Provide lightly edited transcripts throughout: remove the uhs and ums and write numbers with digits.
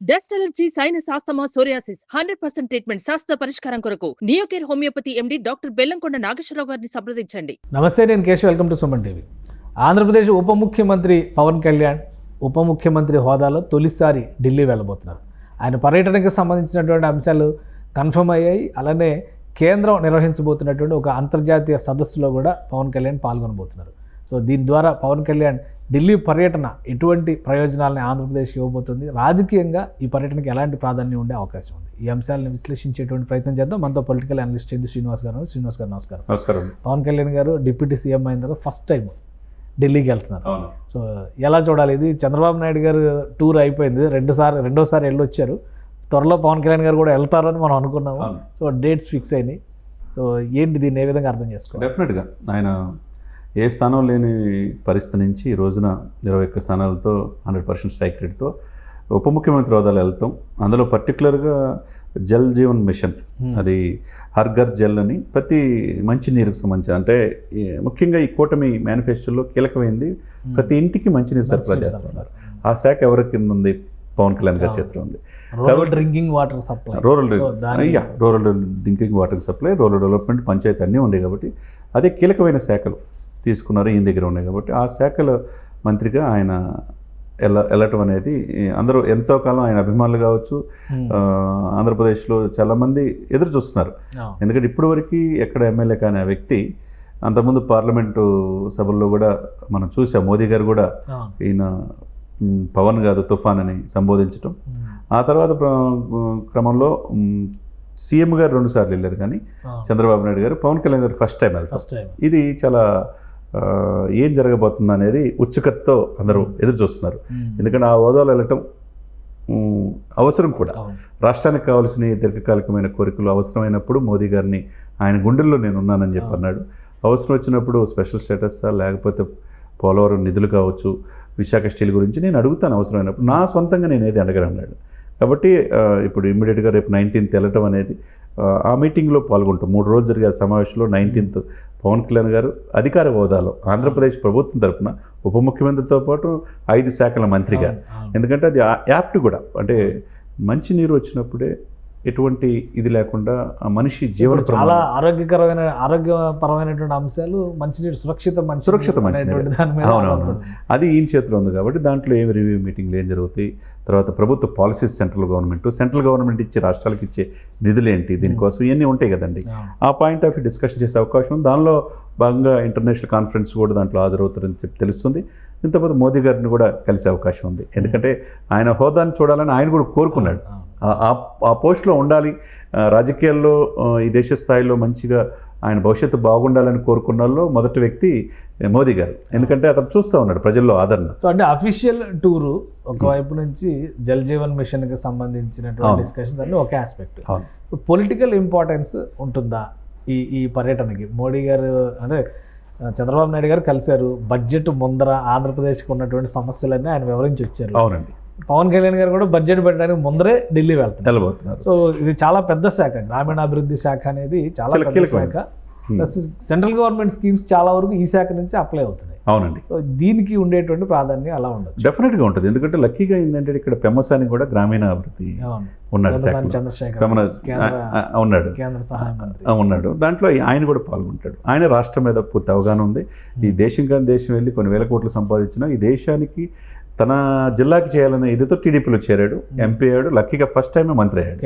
Dust allergy, sinus, asthma, psoriasis 100% treatment శాస్త్ర పరిష్కారం కొరకు Neocare homeopathy MD doctor Bellamkonda Nageswara Rao గారిని సంప్రదించండి. నమస్తే, నేను Keshav. Welcome to Suman TV. Andhra Pradesh ఉప ముఖ్యమంత్రి పవన్ కళ్యాణ్ ఉప ముఖ్యమంత్రి హోదాలో తొలిసారి ఢిల్లీ వెళ్ళబోతున్నారు. ఆయన పర్యటనకు సంబంధించినటువంటి అంశాలు కన్ఫర్మ్ అయ్యాయి. అలానే కేంద్రం నిర్వహించబోతున్నటువంటి ఒక అంతర్జాతీయ సదస్సులో కూడా పవన్ కళ్యాణ్ పాల్గొనబోతున్నారు. సో దీని ద్వారా పవన్ కళ్యాణ్ ఢిల్లీ పర్యటన ఎటువంటి ప్రయోజనాలని ఆంధ్రప్రదేశ్కి ఇవ్వబోతుంది, రాజకీయంగా ఈ పర్యటనకి ఎలాంటి ప్రాధాన్యం ఉండే అవకాశం ఉంది, ఈ అంశాలను విశ్లేషించేటువంటి ప్రయత్నం చేద్దాం. మనతో పొలిటికల్ అనలిస్ట్ శ్రీనివాస్ గారు. నమస్కారం. నమస్కారం. పవన్ కళ్యాణ్ గారు డిప్యూటీ సీఎం అయిన తర్వాత ఫస్ట్ టైం ఢిల్లీకి వెళ్తున్నారు. సో ఎలా చూడాలి? ఇది చంద్రబాబు నాయుడు గారు టూర్ అయిపోయింది, రెండోసారి వెళ్ళొచ్చారు. త్వరలో పవన్ కళ్యాణ్ గారు కూడా వెళ్తారని మనం అనుకున్నాము. సో డేట్స్ ఫిక్స్ అయినాయి. సో ఏంటి, దీన్ని ఏ విధంగా అర్థం చేసుకోవాలి? డెఫినెట్గా ఆయన ఏ స్థానం లేని పరిస్థితి నుంచి ఈ రోజున 21 స్థానాలతో 100% స్ట్రైక్ రేట్తో ఉప ముఖ్యమంత్రి హోదాలో వెళ్తాం. అందులో పర్టికులర్గా జల్ జీవన్ మిషన్, అది హర్ ఘర్ జల్ అని ప్రతి మంచినీరుకు సంబంధించి, అంటే ముఖ్యంగా ఈ కూటమి మేనిఫెస్టోలో కీలకమైంది ప్రతి ఇంటికి మంచినీరు సరఫరా చేస్తున్నారు. ఆ శాఖ ఎవరి కింద ఉంది? పవన్ కళ్యాణ్ గారి చేతిలో ఉంది. Rural drinking water supply, rural drinking water supply, rural development, panchayat అన్నీ ఉన్నాయి కాబట్టి అదే కీలకమైన శాఖలు తీసుకున్నారు, ఈయన దగ్గర ఉన్నాయి కాబట్టి ఆ శాఖల మంత్రిగా ఆయన వెళ్ళటం అనేది అందరూ ఎంతో కాలం ఆయన అభిమానులు కావచ్చు, ఆంధ్రప్రదేశ్లో చాలామంది ఎదురు చూస్తున్నారు. ఎందుకంటే ఇప్పటివరకు ఎక్కడ ఎమ్మెల్యే కానీ ఆ వ్యక్తి, అంతకుముందు పార్లమెంటు సభల్లో కూడా మనం చూసాం, మోదీ గారు కూడా ఈయన పవన్ గారు తుఫాన్ అని సంబోధించటం. ఆ తర్వాత క్రమంలో సీఎం గారు 2 సార్లు వెళ్ళారు, కానీ చంద్రబాబు నాయుడు గారు, పవన్ కళ్యాణ్ గారు ఫస్ట్ టైం వెళ్తారు. ఇది చాలా ఏం జరగబోతుంది అనేది ఉత్సుకతతో అందరూ ఎదురు చూస్తున్నారు. ఎందుకంటే ఆ హోదాలో వెళ్ళటం అవసరం కూడా. రాష్ట్రానికి కావాల్సిన దీర్ఘకాలికమైన కోరికలు అవసరమైనప్పుడు మోదీ గారిని ఆయన గుండెల్లో నేను ఉన్నానని చెప్పి అన్నాడు. అవసరం వచ్చినప్పుడు స్పెషల్ స్టేటస్సా, లేకపోతే పోలవరం నిధులు కావచ్చు, విశాఖ స్టీల్ గురించి నేను అడుగుతాను అవసరమైనప్పుడు, నా సొంతంగా నేను ఏది అడగనన్నాడు. కాబట్టి ఇప్పుడు ఇమ్మీడియట్గా రేపు 19th వెళ్ళటం అనేది, ఆ మీటింగ్లో పాల్గొంటాం. 3 రోజులు జరిగే సమావేశంలో 19th పవన్ కళ్యాణ్ గారు అధికార హోదాలో ఆంధ్రప్రదేశ్ ప్రభుత్వం తరఫున ఉప ముఖ్యమంత్రితో పాటు 5 శాఖల మంత్రిగా, ఎందుకంటే అది యాప్ట్ కూడా, అంటే మంచి నీరు వచ్చినప్పుడే ఎటువంటి ఇది లేకుండా ఆ మనిషి జీవన చాలా ఆరోగ్యపరమైనటువంటి అంశాలు, మంచినీరు సురక్షిత మంచినీరు, అవునవును, అది ఈయన చేతిలో ఉంది. కాబట్టి దాంట్లో ఏమి రివ్యూ మీటింగ్లు ఏం జరుగుతాయి, తర్వాత ప్రభుత్వ పాలసీస్, సెంట్రల్ గవర్నమెంట్ ఇచ్చే రాష్ట్రాలకు ఇచ్చే నిధులు ఏంటి, దీనికోసం ఇవన్నీ ఉంటాయి కదండి. ఆ పాయింట్ ఆఫ్ వ్యూ డిస్కషన్ చేసే అవకాశం ఉంది. దానిలో భాగంగా ఇంటర్నేషనల్ కాన్ఫరెన్స్ కూడా దాంట్లో హాజరవుతారని చెప్పి తెలుస్తుంది. ఇంతకుముందు మోదీ గారిని కూడా కలిసే అవకాశం ఉంది. ఎందుకంటే ఆయన హోదాని చూడాలని ఆయన కూడా కోరుకున్నాడు. ఆ పోస్ట్లో ఉండాలి, రాజకీయాల్లో ఈ దేశ స్థాయిలో మంచిగా ఆయన భవిష్యత్తు బాగుండాలని కోరుకున్న వాళ్ళు మొదటి వ్యక్తి మోదీ గారు. ఎందుకంటే అతను చూస్తూ ఉన్నాడు ప్రజల్లో ఆదరణ. సో అంటే అఫీషియల్ టూరు ఒకవైపు నుంచి జల్ జీవన్ మిషన్కి సంబంధించినటువంటి డిస్కషన్స్ అన్ని ఒక ఆస్పెక్ట్. పొలిటికల్ ఇంపార్టెన్స్ ఉంటుందా ఈ పర్యటనకి? మోడీ గారు అంటే చంద్రబాబు నాయుడు గారు కలిశారు, బడ్జెట్ ముందర ఆంధ్రప్రదేశ్కి ఉన్నటువంటి సమస్యలన్నీ ఆయన వివరించి వచ్చారు. అవునండి. పవన్ కళ్యాణ్ గారు కూడా బడ్జెట్ పెట్టడానికి ముందరే ఢిల్లీ వెళ్ళబోతున్నారు. సో ఇది చాలా పెద్ద శాఖ, గ్రామీణాభివృద్ధి శాఖ అనేది చాలా పెద్ద శాఖ. ప్లస్ సెంట్రల్ గవర్నమెంట్ స్కీమ్స్ చాలా వరకు ఈ శాఖ నుంచి అప్లై అవుతున్నాయి. అవునండి. సో దీనికి ఉండేటువంటి ప్రాధాన్యం అలా ఉండదు. డెఫినెట్గా ఉంటుంది. ఎందుకంటే లక్కీగా ఏంటంటే ఇక్కడ పెమ్మసాని కూడా గ్రామీణాభివృద్ధి ఉన్నాడు, చంద్రశేఖర్ ఉన్నాడు, కేంద్ర సహాయ మంత్రి ఉన్నాడు. దాంట్లో ఆయన కూడా పాల్గొంటాడు. ఆయన రాష్ట్రం మీద పూర్తి అవగాహన ఉంది. ఈ దేశం కానీ దేశం వెళ్ళి కొన్ని వేల కోట్లు సంపాదించినా ఈ దేశానికి తన జిల్లాకి చేయాలనే ఇదితో టీడీపీలో చేరాడు, ఎంపీ అయ్యాడు, లక్కీగా ఫస్ట్ టైమే మంత్రి అయ్యాడు.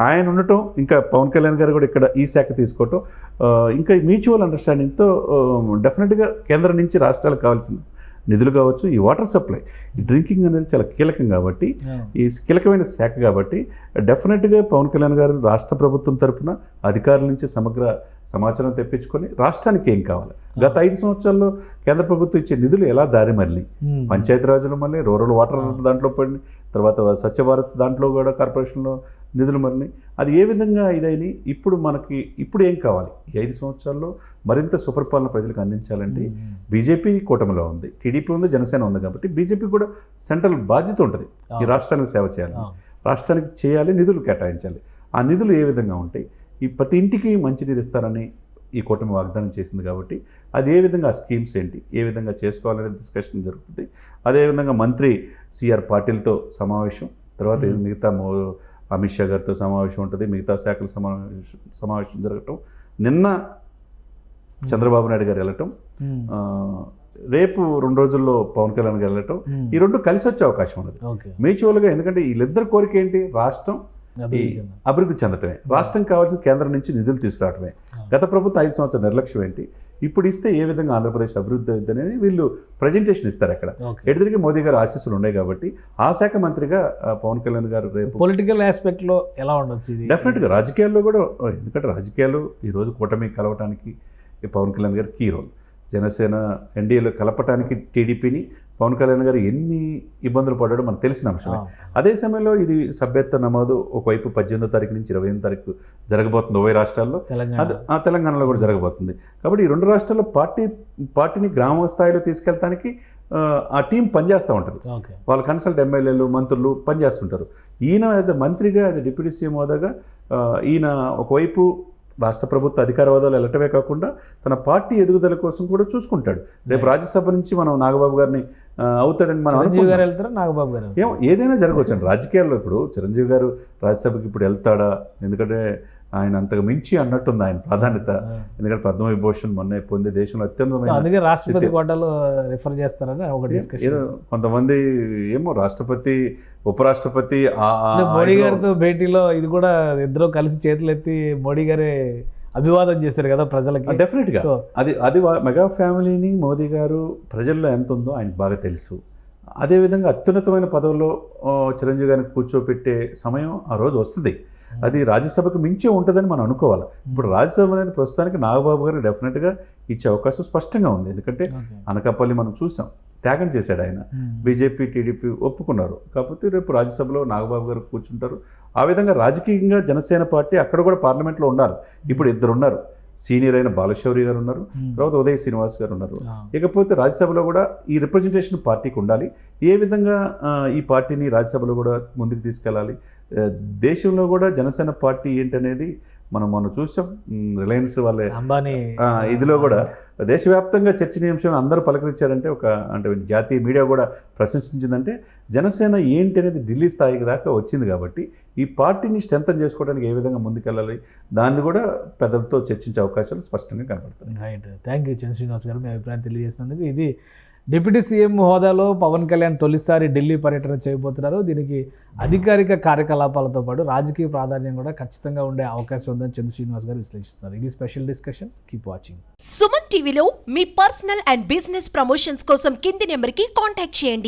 ఆయన ఉండటం, ఇంకా పవన్ కళ్యాణ్ గారు కూడా ఇక్కడ ఈ శాఖ తీసుకోవటం, ఇంకా మ్యూచువల్ అండర్స్టాండింగ్తో డెఫినెట్గా కేంద్రం నుంచి రాష్ట్రాలకు కావాల్సిన నిధులు కావచ్చు, ఈ వాటర్ సప్లై, ఈ డ్రింకింగ్ అనేది చాలా కీలకం కాబట్టి, ఈ కీలకమైన శాఖ కాబట్టి డెఫినెట్గా పవన్ కళ్యాణ్ గారు రాష్ట్ర ప్రభుత్వం తరఫున అధికారుల నుంచి సమగ్ర సమాచారం తెప్పించుకొని రాష్ట్రానికి ఏం కావాలి, గత 5 సంవత్సరాల్లో కేంద్ర ప్రభుత్వం ఇచ్చే నిధులు ఎలా దారి మళ్ళీ, పంచాయతీరాజులు మళ్ళీ, రూరల్ వాటర్ దాంట్లో పడి, తర్వాత స్వచ్ఛ భారత్ దాంట్లో కూడా కార్పొరేషన్లో నిధులు మళ్ళీ, అది ఏ విధంగా ఇదైనా ఇప్పుడు ఏం కావాలి, ఈ 5 సంవత్సరాల్లో మరింత సుపరిపాలన ప్రజలకు అందించాలంటే బీజేపీ కూటమిలో ఉంది, టీడీపీ ఉంది, జనసేన ఉంది. కాబట్టి బీజేపీ కూడా సెంట్రల్ బాధ్యత ఉంటుంది, ఈ రాష్ట్రానికి సేవ చేయాలి, రాష్ట్రానికి చేయాలి, నిధులు కేటాయించాలి. ఆ నిధులు ఏ విధంగా ఉంటాయి, ఈ ప్రతి ఇంటికి మంచినీరు ఇస్తారని ఈ కూటమి వాగ్దానం చేసింది. కాబట్టి అది ఏ విధంగా, ఆ స్కీమ్స్ ఏంటి, ఏ విధంగా చేసుకోవాలనే డిస్కషన్ జరుగుతుంది. అదేవిధంగా మంత్రి సిఆర్ పాటిల్తో సమావేశం, తర్వాత మిగతా అమిత్ షా గారితో సమావేశం ఉంటుంది, మిగతా శాఖల సమావేశం జరగటం, నిన్న చంద్రబాబు నాయుడు గారు వెళ్ళటం, రేపు 2 రోజుల్లో పవన్ కళ్యాణ్ గారు వెళ్ళటం, ఈ రెండు కలిసి వచ్చే అవకాశం ఉన్నది మ్యూచువల్గా. ఎందుకంటే వీళ్ళిద్దరు కోరిక ఏంటి? రాష్ట్రం అభివృద్ధి చెందటమే, రాష్ట్రం కావాల్సిన కేంద్రం నుంచి నిధులు తీసుకురావటమే. గత ప్రభుత్వం 5 సంవత్సరాల నిర్లక్ష్యం ఏంటి? ఇప్పుడు ఇస్తే ఏ విధంగా ఆంధ్రప్రదేశ్ అభివృద్ధి అవుతుంది అనేది వీళ్ళు ప్రజెంటేషన్ ఇస్తారు. అక్కడ ఎదురుగా మోదీ గారు ఆశీస్సులు ఉన్నాయి కాబట్టి ఆ శాఖ మంత్రిగా పవన్ కళ్యాణ్ గారు రేపు పొలిటికల్ ఆస్పెక్ట్ లో ఎలా ఉండొచ్చు? డెఫినెట్గా రాజకీయాల్లో కూడా, ఎందుకంటే రాజకీయాలు ఈరోజు కూటమి కలవటానికి పవన్ కళ్యాణ్ గారు కీ రోల్. జనసేన ఎన్డీఏలో కలపటానికి టీడీపీని పవన్ కళ్యాణ్ గారు ఎన్ని ఇబ్బందులు పడ్డాడో మనకు తెలిసిన అంశమే. అదే సమయంలో ఇది సభ్యత్వ నమోదు ఒకవైపు 18వ తారీఖు నుంచి 28వ తారీఖు జరగబోతుంది ఉభయ రాష్ట్రాల్లో, తెలంగాణలో కూడా జరగబోతుంది. కాబట్టి ఈ 2 రాష్ట్రాల్లో పార్టీని గ్రామ స్థాయిలో తీసుకెళ్ళడానికి ఆ టీం పనిచేస్తూ ఉంటుంది. వాళ్ళ కన్సల్ట్ ఎమ్మెల్యేలు, మంత్రులు పనిచేస్తుంటారు. ఈయన యాజ్ అ మంత్రిగా, యాజ్ అ డిప్యూటీ సీఎం హోదాగా ఈయన ఒకవైపు రాష్ట్ర ప్రభుత్వ అధికార హోదాలో వెళ్ళటమే కాకుండా తన పార్టీ ఎదుగుదల కోసం కూడా చూసుకుంటాడు. రేపు రాజ్యసభ నుంచి మనం నాగబాబు గారిని అవుతాడని మనం చిరంజీవి గారు వెళ్తారా, నాగబాబు గారు ఏమో ఏదైనా జరగవచ్చు అండి రాజకీయాల్లో. ఇప్పుడు చిరంజీవి గారు రాజ్యసభకి ఇప్పుడు వెళ్తాడా? ఎందుకంటే ఆయన అంతకు మించి అన్నట్టుంది ఆయన ప్రాధాన్యత. ఎందుకంటే పద్మవిభూషణ్ మొన్న పొందే దేశంలో అత్యున్నతమైన, అందుకే రాష్ట్రపతి కోటాలో రిఫర్ చేస్తారని ఒక డిస్కషన్. కొంతమంది ఏమో రాష్ట్రపతి, ఉపరాష్ట్రపతి మోడీ గారితో భేటీలో ఇది కూడా ఇద్దరు కలిసి చేతులు ఎత్తి మోడీ గారే అభివాదం చేశారు కదా ప్రజలకి. డెఫినెట్గా అది మెగా ఫ్యామిలీని మోదీ గారు ప్రజల్లో ఎంత ఉందో ఆయనకు బాగా తెలుసు. అదేవిధంగా అత్యున్నతమైన పదవుల్లో చిరంజీవి గారిని కూర్చోపెట్టే సమయం ఆ రోజు వస్తుంది. అది రాజ్యసభకు మించే ఉంటుందని మనం అనుకోవాలి. ఇప్పుడు రాజ్యసభ అనేది ప్రస్తుతానికి నాగబాబు గారు డెఫినెట్గా ఇచ్చే అవకాశం స్పష్టంగా ఉంది. ఎందుకంటే అనకాపల్లి మనం చూసాం, త్యాగం చేశాడు ఆయన. బీజేపీ, టీడీపీ ఒప్పుకున్నారు. కాకపోతే రేపు రాజ్యసభలో నాగబాబు గారు కూర్చుంటారు. ఆ విధంగా రాజకీయంగా జనసేన పార్టీ అక్కడ కూడా పార్లమెంట్లో ఉండాలి. ఇప్పుడు 2 ఉన్నారు, సీనియర్ అయిన బాలశౌరి గారు ఉన్నారు, తర్వాత ఉదయ్ శ్రీనివాస్ గారు ఉన్నారు. ఇకపోతే రాజ్యసభలో కూడా ఈ రిప్రజెంటేషన్ పార్టీకి ఉండాలి. ఏ విధంగా ఈ పార్టీని రాజ్యసభలో కూడా ముందుకు తీసుకెళ్ళాలి, దేశంలో కూడా జనసేన పార్టీ ఏంటనేది మనం చూసాం. రిలయన్స్ వాళ్ళే ఇదిలో కూడా దేశవ్యాప్తంగా చర్చనీయాంశం అందరూ పలకరించారంటే అంటే జాతీయ మీడియా కూడా ప్రశంసించిందంటే జనసేన ఏంటి అనేది ఢిల్లీ స్థాయికి దాకా వచ్చింది. కాబట్టి ఈ పార్టీని స్ట్రెంథన్ చేసుకోవడానికి ఏ విధంగా ముందుకెళ్ళాలి దాన్ని కూడా పెద్దలతో చర్చించే అవకాశాలు స్పష్టంగా కనపడతాయి. రైట్, థ్యాంక్ యూ చంద్ర శ్రీనివాస్ గారు మీ అభిప్రాయం తెలియజేసినందుకు. ఇది డిప్యూటీ సీఎం హోదాలో పవన్ కళ్యాణ్ తొలిసారి ఢిల్లీ పర్యటన చేయబోతున్నారు. దీనికి అధికారిక కార్యకలాపాలతో పాటు రాజకీయ ప్రాధాన్యం కూడా ఖచ్చితంగా ఉండే అవకాశం ఉందని చంద్ర శ్రీనివాస్ గారు విశ్లేషిస్తున్నారు. ఇది special discussion. Keep watching. Suman టీవీలో మీ పర్సనల్ అండ్ బిజినెస్ ప్రమోషన్స్ కోసం కింది నెంబర్కి కాంటాక్ట్ చేయండి.